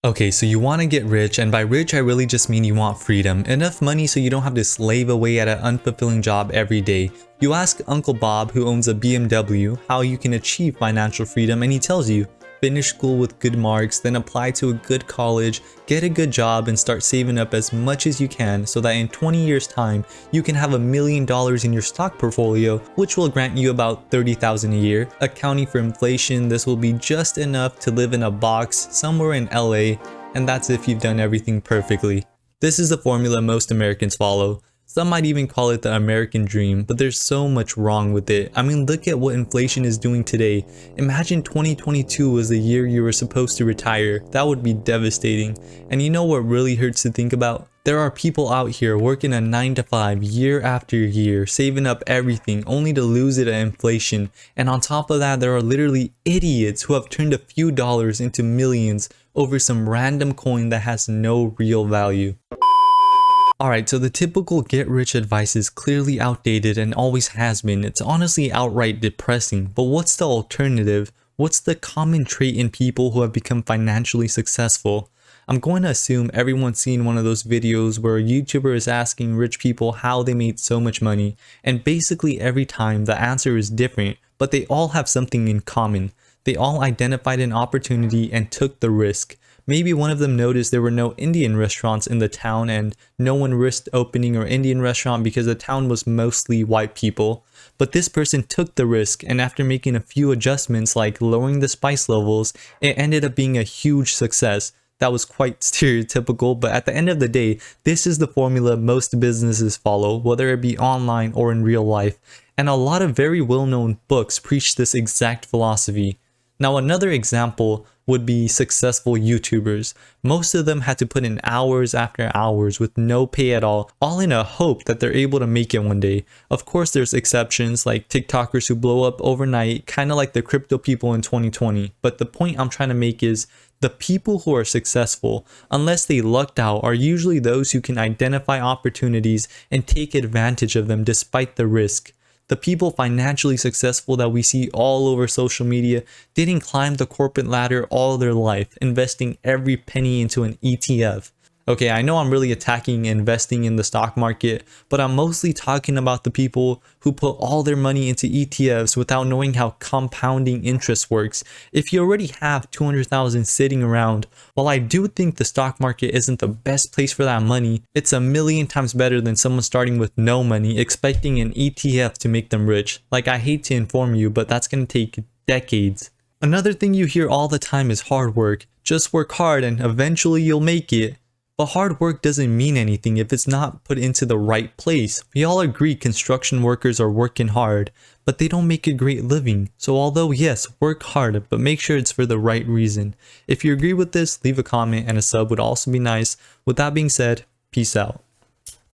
Okay, so you want to get rich, and by rich I really just mean you want freedom. Enough money so you don't have to slave away at an unfulfilling job every day. You ask Uncle Bob, who owns a BMW, how you can achieve financial freedom, and he tells you, finish school with good marks, then apply to a good college, get a good job, and start saving up as much as you can so that in 20 years time you can have $1 million in your stock portfolio, which will grant you about $30,000 a year. Accounting for inflation, this will be just enough to live in a box somewhere in LA, and that's if you've done everything perfectly. This is the formula most Americans follow. Some might even call it the American dream, but there's so much wrong with it. I mean, look at what inflation is doing today. Imagine 2022 was the year you were supposed to retire. That would be devastating. And you know what really hurts to think about? There are people out here working a 9 to 5 year after year, saving up everything only to lose it at inflation. And on top of that, there are literally idiots who have turned a few dollars into millions over some random coin that has no real value. Alright, so the typical get rich advice is clearly outdated and always has been. It's honestly outright depressing, but what's the alternative? What's the common trait in people who have become financially successful? I'm going to assume everyone's seen one of those videos where a YouTuber is asking rich people how they made so much money, and basically every time the answer is different, but they all have something in common. They all identified an opportunity and took the risk. Maybe one of them noticed there were no Indian restaurants in the town and no one risked opening an Indian restaurant because the town was mostly white people. But this person took the risk, and after making a few adjustments like lowering the spice levels, it ended up being a huge success. That was quite stereotypical, but at the end of the day, this is the formula most businesses follow, whether it be online or in real life. And a lot of very well-known books preach this exact philosophy. Now, another example would be successful YouTubers. Most of them had to put in hours after hours with no pay at all in a hope that they're able to make it one day. Of course, there's exceptions like TikTokers who blow up overnight, kind of like the crypto people in 2020. But the point I'm trying to make is the people who are successful, unless they lucked out, are usually those who can identify opportunities and take advantage of them despite the risk. The people financially successful that we see all over social media didn't climb the corporate ladder all their life, investing every penny into an ETF. Okay, I know I'm really attacking investing in the stock market, but I'm mostly talking about the people who put all their money into ETFs without knowing how compounding interest works. If you already have 200,000 sitting around, while I do think the stock market isn't the best place for that money, it's a million times better than someone starting with no money expecting an ETF to make them rich. Like, I hate to inform you, but that's gonna take decades. Another thing you hear all the time is hard work. Just work hard and eventually you'll make it. But hard work doesn't mean anything if it's not put into the right place. We all agree construction workers are working hard, but they don't make a great living. So although yes, work hard, but make sure it's for the right reason. If you agree with this, leave a comment, and a sub would also be nice. With that being said, peace out.